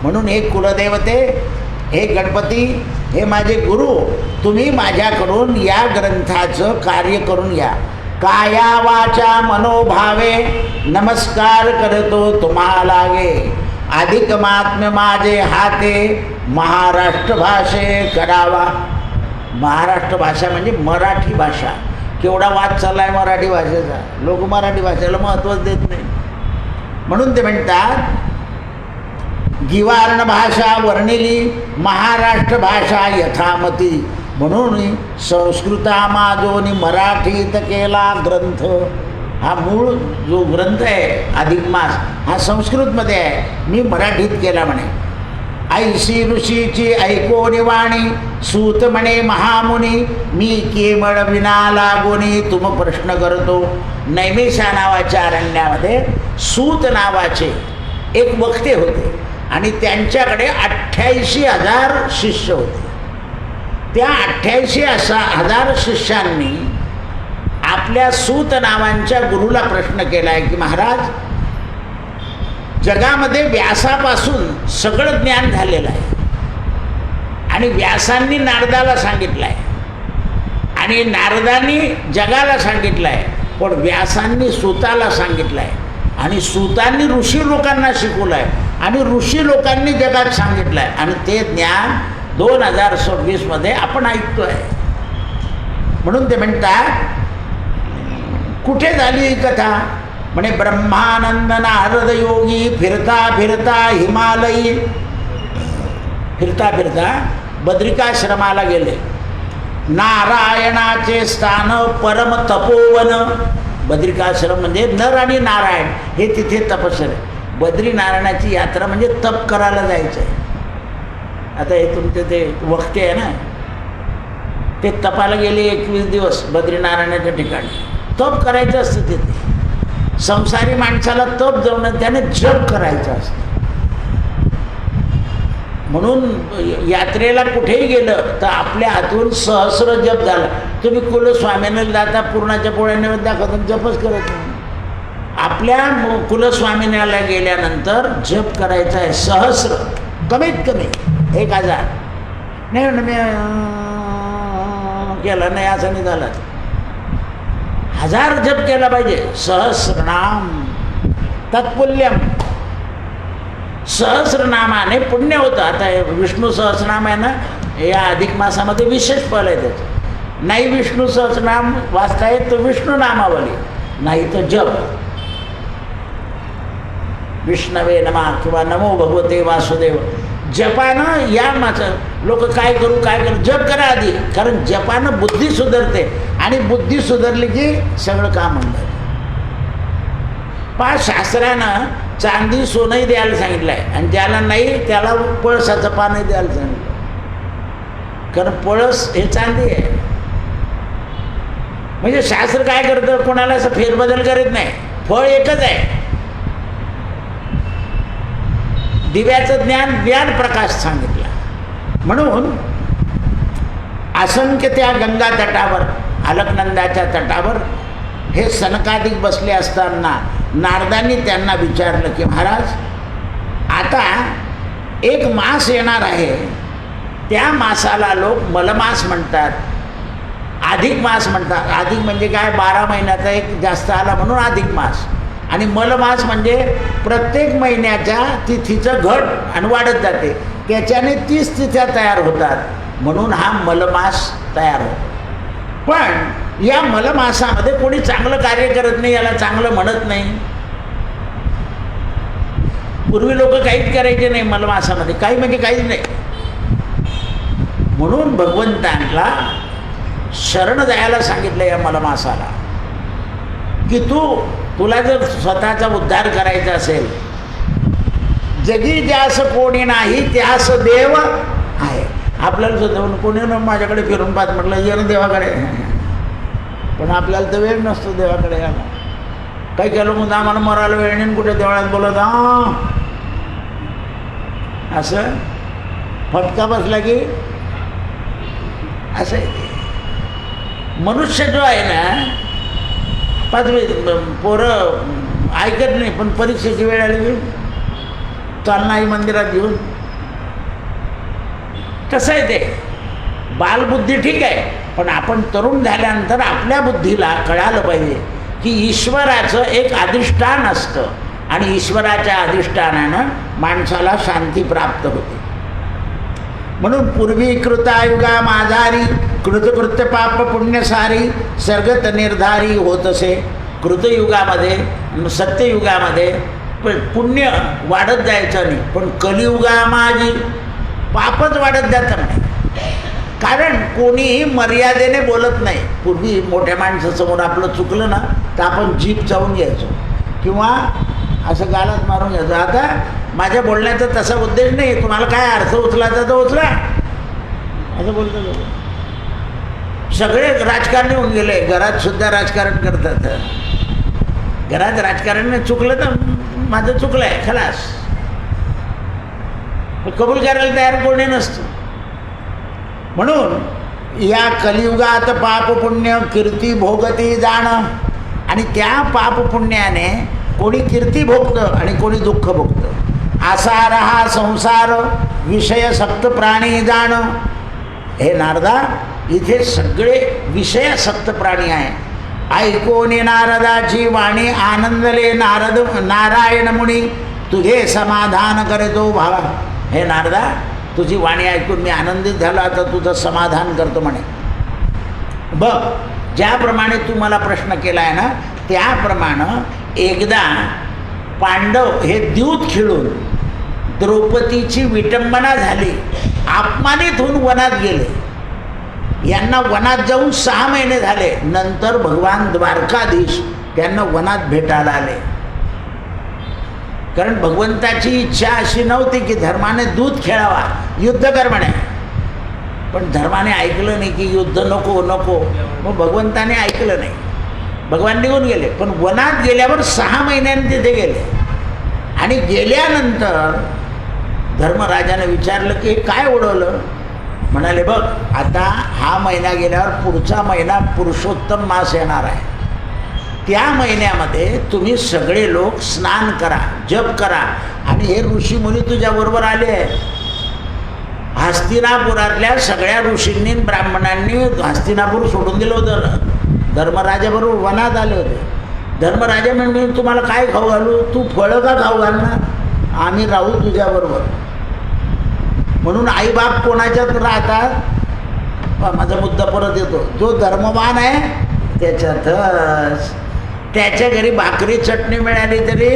म्हणून हे कुलदेवते, हे गणपती, हे माझे गुरु, तुम्ही माझ्याकडून या ग्रंथाचं कार्य करून घ्या. काया वाचा मनोभावे नमस्कार करतो तुम्हाला गे, अधिक महात्म्य माझे हाते महाराष्ट्र भाषे करावा. महाराष्ट्र भाषा म्हणजे मराठी भाषा. केवढा वाद चालला आहे मराठी भाषेचा, लोक मराठी भाषेला महत्त्वच देत नाही. म्हणून ते म्हणतात गिवार्ण भाषा वर्णिली, महाराष्ट्र भाषा यथामती, म्हणून संस्कृतामाजोनी मराठीत केला ग्रंथ. हा मूळ जो ग्रंथ आहे अधिक मास हा संस्कृतमध्ये आहे, मी मराठीत केला म्हणे. ऐशी ऋषीची ऐकोनी वाणी, सूत म्हणे महामुनी, मी केवळ विना लागोनी तुम प्रश्न करतो. नैमिषा नावाच्या अरण्यामध्ये सूत नावाचे एक वक्ते होते आणि त्यांच्याकडे 88,000 शिष्य होते. त्या 88,000 शिष्यांनी आपल्या सूत नावांच्या गुरुला प्रश्न केला आहे की महाराज, जगामध्ये व्यासापासून सगळं ज्ञान झालेलं आहे आणि व्यासांनी नारदाला सांगितलं आहे आणि नारदांनी जगाला सांगितलं आहे, पण व्यासांनी सूताला सांगितलं आहे आणि सूतांनी ऋषी लोकांना शिकवलं आहे आणि ऋषी लोकांनी जगात सांगितलं आहे आणि ते ज्ञान 2026मध्ये आपण ऐकतो आहे. म्हणून ते म्हणतात कुठे झाली ही कथा, म्हणे ब्रह्मानंद नारद योगी फिरता फिरता हिमालयी, फिरता फिरता बद्रिकाश्रमाला गेले. नारायणाचे स्थान परम तपोवन. बद्रिकाश्रम म्हणजे नर आणि नारायण हे तिथे तपस्या आहे. बद्रीनारायणाची यात्रा म्हणजे तप करायला जायचं आहे. आता हे तुमचे ते वक्ते आहे ना, ते तपाला गेले 21 दिवस बद्रीनारायणाच्या ठिकाणी. तप करायचं असतं तिथे. संसारी माणसाला तप जाऊन त्याने जप करायचं असतं. म्हणून यात्रेला कुठेही गेलं तर आपल्या हातून सहस्र जप झाला. तुम्ही कुलस्वामींना जाता, पूर्णाच्या पोळ्याने दाखवता, जपच करत नाही. आपल्या कुलस्वामिनाला गेल्यानंतर जप करायचा आहे सहस्र, कमीत कमी 1000. नाही म्हणून मी केला नाही असं नाही झालं, 1000 जप केला पाहिजे. सहस्रनाम तत्पुल्यम. सहस्रनामाने पुण्य होतं. आता विष्णू सहस्रनाम आहे ना, या अधिक मासामध्ये विशेष फल आहे त्याचं. नाही विष्णू सहस्रनाम वाचता येत तर विष्णू नामावली, नाही तर जप. विष्णवे नमा किंवा नमो भगवते वासुदेव. जपानं या माझं लोक काय करू जप करा आधी, कारण जपानं बुद्धी सुधारते आणि बुद्धी सुधारली की सगळं काम होणार. शास्त्रानं चांदी सोनंही द्यायला सांगितलं आहे आणि ज्याला नाही त्याला पळसाचं पानही द्यायला सांगितलं, कारण पळस हे चांदी आहे. म्हणजे शास्त्र काय करतं, कोणाला असं फेरबदल करीत नाही, फळ एकच आहे. दिव्याचं ज्ञान प्रकाश सांगितला. म्हणून असंख्य त्या गंगा तटावर, अलकनंदाच्या तटावर हे सनकादिक बसले असताना नारदांनी त्यांना विचारलं की महाराज, आता एक मास येणार आहे, त्या मासाला लोक मलमास म्हणतात, अधिक मास म्हणतात. अधिक म्हणजे काय, 12 महिन्याचा एक जास्त आला म्हणून अधिक मास. आणि मलमास म्हणजे प्रत्येक महिन्याच्या तिथीचं घट आणि वाढत जाते, त्याच्याने 30 तिथ्या तयार होतात म्हणून हा मलमास तयार होतो. पण या मलमासामध्ये कोणी चांगलं कार्य करत नाही, याला चांगलं म्हणत नाही. पूर्वी लोक काहीच करायचे नाही मलमासामध्ये, काही म्हणजे काहीच नाही. म्हणून भगवंतांना शरण जायला सांगितलं या मलमासाला, की तुला जर स्वतःचा उद्धार करायचा असेल, जगी ज्यास कोणी नाही त्यास देव आहे. आपल्याला सुद्धा कोणी माझ्याकडे फिरून पाहत म्हटलं ये ना देवाकडे, पण आपल्याला तर वेळ नसतो देवाकडे यायला. काही केलं म्हणून आम्हाला मरायला वेळ नाही, कुठे देवळात बोलत असं फटका बसला की असं आहे. मनुष्य जो आहे ना, 5वी पोरं ऐकत नाही, पण परीक्षेची वेळ आली की चालना ही मंदिरात घेऊन. कसं आहे ते, बालबुद्धी ठीक आहे, पण आपण तरुण झाल्यानंतर आपल्या बुद्धीला कळालं पाहिजे की ईश्वराचं एक अधिष्ठान असतं आणि ईश्वराच्या अधिष्ठानानं माणसाला शांती प्राप्त होते. म्हणून पूर्वी कृतायुगा माझारी कृतकृत्य पाप पुण्यसारी सर्गत निर्धारी होत असे. कृतयुगामध्ये सत्ययुगामध्ये पुण्य वाढत जायचं नाही, पण कलियुगा माझी पापच वाढत जातं नाही. कारण कोणीही मर्यादेने बोलत नाही. पूर्वी मोठ्या माणसासमोर आपलं चुकलं ना तर आपण जीभ चावून घ्यायचो किंवा असं गालात मारून घ्यायचो. आता माझ्या बोलण्याचा तसा उद्देश नाही, तुम्हाला काय अर्थ उचलायचा तर उचला असं बोलतो. सगळे राजकारणी होऊन गेले, घरात सुद्धा राजकारण करतात. घरात राजकारण चुकलं तर माझं चुकलं आहे खलास, कबूल करायला तयार कोणी नसतं. म्हणून या कलियुगात पाप पुण्य कीर्ती भोगती जाणं, आणि त्या पाप पुण्याने कोणी कीर्ती भोगतं आणि कोणी दुःख भोगतं. आसार हा संसार विषय सक्त प्राणी जाणं. हे नारदा, इथे सगळे विषयासक्त प्राणी आहे. ऐकोनी नारदाची वाणी आनंदले नारायण मुनी तुझे समाधान करतो भावा. हे नारदा, तुझी वाणी ऐकून मी आनंदित झालो, आता तुझं समाधान करतो म्हणे. बघ, ज्याप्रमाणे तू मला प्रश्न केला आहे ना, त्याप्रमाणे एकदा पांडव हे द्यूत खेळून द्रौपदीची विटंबना झाली, अपमानित होऊन वनात गेले. यांना वनात जाऊन 6 महिने झाले. नंतर भगवान द्वारकाधीश त्यांना वनात भेटायला आले. कारण भगवंताची इच्छा अशी नव्हती की धर्माने दूत खेळावा, युद्ध कर म्हणे. पण धर्माने ऐकलं नाही की युद्ध नको नको, मग भगवंताने ऐकलं नाही, भगवान निघून गेले. पण वनात गेल्यावर 6 महिन्यांनी तिथे गेले. आणि गेल्यानंतर धर्मराजाने विचारलं की काय उडवलं. म्हणाले, बघ, आता हा महिना गेल्यावर पुढचा महिना पुरुषोत्तम मास येणार आहे. त्या महिन्यामध्ये तुम्ही सगळे लोक स्नान करा, जप करा. आणि हे ऋषीमुनी तुझ्याबरोबर आले आहे. हस्तिनापुरातल्या सगळ्या ऋषींनी ब्राह्मणांनी हस्तिनापूर सोडून दिलं होतं, धर्मराजाबरोबर वनात आले होते. धर्मराजा म्हणजे तुम्हाला काय खाऊ घालू, तू फळं का खाऊ घालणार, आम्ही राहू तुझ्याबरोबर. म्हणून आईबाप कोणाच्यात राहतात. माझा मुद्दा परत येतो, जो धर्मवान आहे त्याच्यातच. त्याच्या घरी भाकरी चटणी मिळाली तरी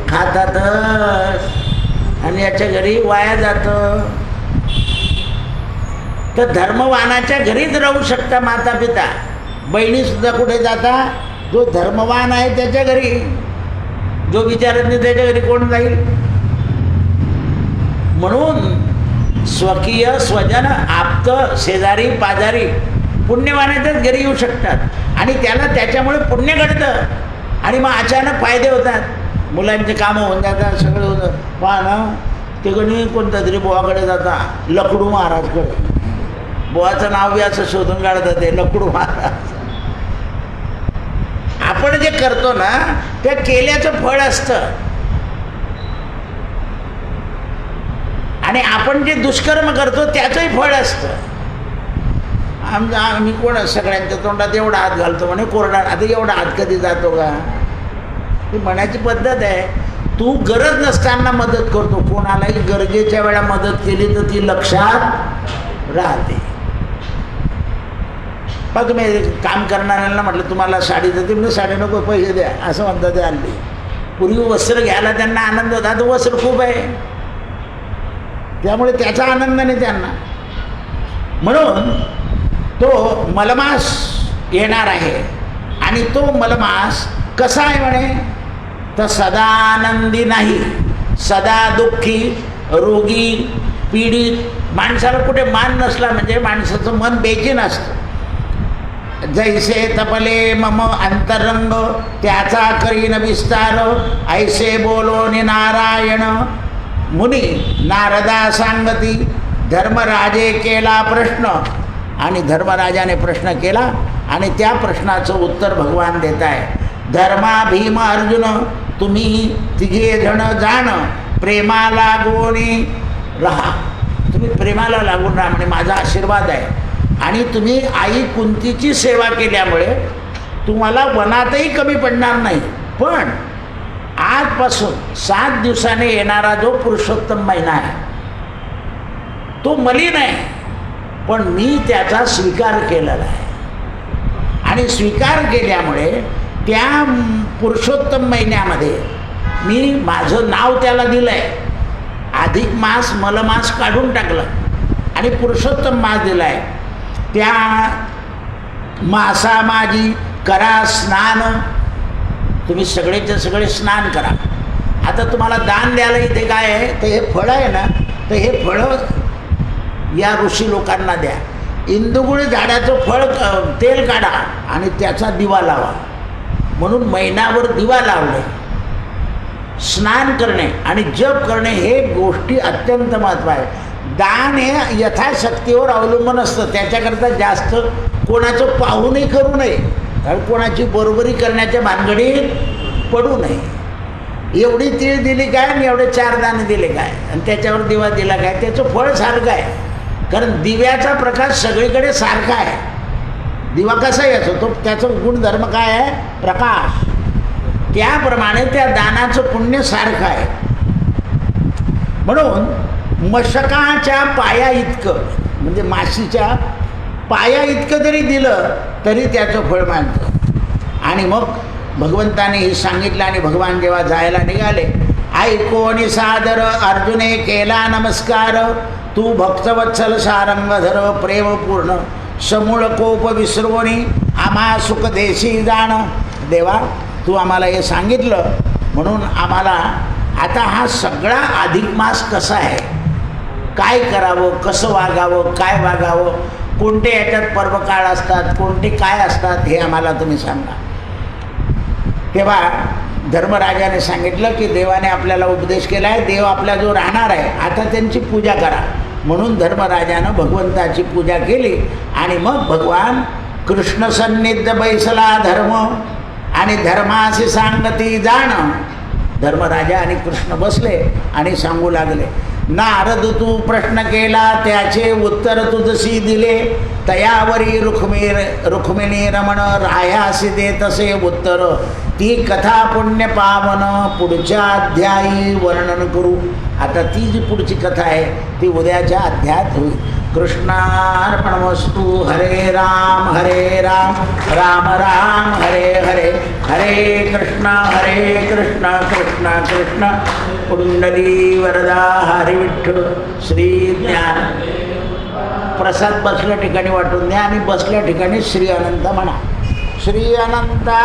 खातातच, आणि याच्या घरी वाया जातं. तर धर्मवानाच्या घरीच राहू शकता माता पिता. बहिणीसुद्धा कुठे जाता? जो धर्मवान आहे त्याच्या घरी. जो विचारत नाही त्याच्या घरी कोण जाईल? म्हणून स्वकीय स्वजन आप्त शेजारी पाजारी पुण्यवानाच्याच घरी येऊ शकतात आणि त्याला त्याच्यामुळे पुण्य घडतं आणि मग अचानक फायदे होतात. मुलांचे कामं होऊन जातात, सगळं होतं. पहा ना, ते कोणी कोणत्या तरी बुवाकडे जाता, लकडू महाराजकडे. बुवाचं नाव बी असं शोधून काढतात ते लकडू महाराज. आपण जे करतो ना त्या केल्याचं फळ असतं, आणि आपण जे दुष्कर्म करतो त्याचंही फळ असतं. आम्ही कोण सगळ्यांच्या तोंडात एवढा हात घालतो म्हणे कोरडा. आता एवढा हात कधी जातो का? ही म्हणायची पद्धत आहे. तू गरज नसताना मदत करतो, कोणालाही गरजेच्या वेळा मदत केली तर ती लक्षात राहते. पण तुम्ही काम करणाऱ्यांना म्हटलं तुम्हाला साडी देते, म्हणजे साडी नको पैसे द्या असं म्हणतात ते हल्ली. पूर्वी वस्त्र घ्यायला त्यांना आनंद होता, आता वस्त्र खूप आहे त्यामुळे त्याचा आनंद नाही त्यांना. म्हणून तो मलमास येणार आहे, आणि तो मलमास कसा आहे म्हणे, तर सदा आनंदी नाही, सदा दुःखी, रोगी, पीडित. माणसाला कुठे मान नसला म्हणजे माणसाचं मन बेचैन असतं. जैसे तपले मम अंतरंग त्याचा करीन विस्तार, ऐसे बोलो नि नारायण मुनी नारदा सांगती. धर्मराजे केला प्रश्न, आणि धर्मराजाने प्रश्न केला आणि त्या प्रश्नाचं उत्तर भगवान देत आहे. धर्मा भीम अर्जुन तुम्ही तिघे जण जाण, प्रेमाला लागून राहा. तुम्ही प्रेमाला लागून राहा म्हणजे माझा आशीर्वाद आहे. आणि तुम्ही आई कुंतीची सेवा केल्यामुळे तुम्हाला वनातही कमी पडणार नाही. पण आजपासून 7 दिवसाने येणारा जो पुरुषोत्तम महिना आहे तो मलिन आहे, पण मी त्याचा स्वीकार केलेला आहे. आणि स्वीकार केल्यामुळे त्या पुरुषोत्तम महिन्यामध्ये मी माझं नाव त्याला दिलं आहे. अधिक मास मलमास काढून टाकलं आणि पुरुषोत्तम मास दिला आहे. त्या मासा माझी करा स्नान. तुम्ही सगळेचे सगळे स्नान करा. आता तुम्हाला दान द्यायला इथे काय आहे, तर हे फळं आहे ना, तर हे फळं या ऋषी लोकांना द्या. इंदुगुळ झाडाचं फळ तेल काढा आणि त्याचा दिवा लावा. म्हणून महिनाभर दिवा लावणे, स्नान करणे आणि जप करणे हे गोष्टी अत्यंत महत्त्व आहे. दान हे यथाशक्तीवर अवलंबून असतं. त्याच्याकरता जास्त कोणाचं पाहूनही करू नये, कारण कोणाची बरोबरी करण्याच्या भानगडीत पडू नये. एवढी तीळ दिली काय आणि एवढे 4 दाणे दिले काय आणि त्याच्यावर दिवा दिला काय, त्याचं फळ सारखं आहे. कारण दिव्याचा प्रकाश सगळीकडे सारखा आहे. दिवा कसाही असो, तो त्याचं गुणधर्म काय आहे, प्रकाश. त्याप्रमाणे त्या दानाचं पुण्य सारखं आहे. म्हणून मशकाच्या पाया इतकं म्हणजे माशीच्या पाया इतकं जरी दिलं तरी त्याचं फळ मानतं. आणि मग भगवंताने हे सांगितलं आणि भगवान जेव्हा जायला निघाले, ऐकोनी सादर अर्जुने केला नमस्कार, तू भक्तवत्सल सारंगधर प्रेमपूर्ण, समूळ कोप विसरवणी आम्हा सुख देशी जाण. देवा तू आम्हाला हे सांगितलं म्हणून आम्हाला आता हा सगळा अधिक मास कसा आहे, काय करावं, कसं वागावं, काय वागावं, कोणते याच्यात पर्वकाळ असतात, कोणते काय असतात हे आम्हाला तुम्ही सांगा. तेव्हा धर्मराजाने सांगितलं की देवाने आपल्याला उपदेश केला आहे, देव आपल्या जो राहणार आहे आता त्यांची पूजा करा. म्हणून धर्मराजानं भगवंताची पूजा केली आणि मग भगवान कृष्ण सन्निध बैसला धर्म आणि धर्माशी सांगती जाण. धर्मराजा आणि कृष्ण बसले आणि सांगू लागले, नारद तू प्रश्न केला त्याचे उत्तर तुझशी दिले, तयावरी रुक्मिणी रमण रायासी दे तसे उत्तर, ती कथा पुण्य पावन पुढच्या अध्यायी वर्णन करू. आता ती जी पुढची कथा आहे ती उद्याच्या अध्यायात होईल. कृष्णार्पणमस्तु. हरे राम राम राम हरे हरे, हरे कृष्ण कृष्ण कृष्ण पुंडली वरदा हरी विठ्ठल श्री ज्ञान. प्रसाद बसल्या ठिकाणी वाटून द्या आणि बसल्या ठिकाणी श्री अनंत म्हणा. श्री अनंता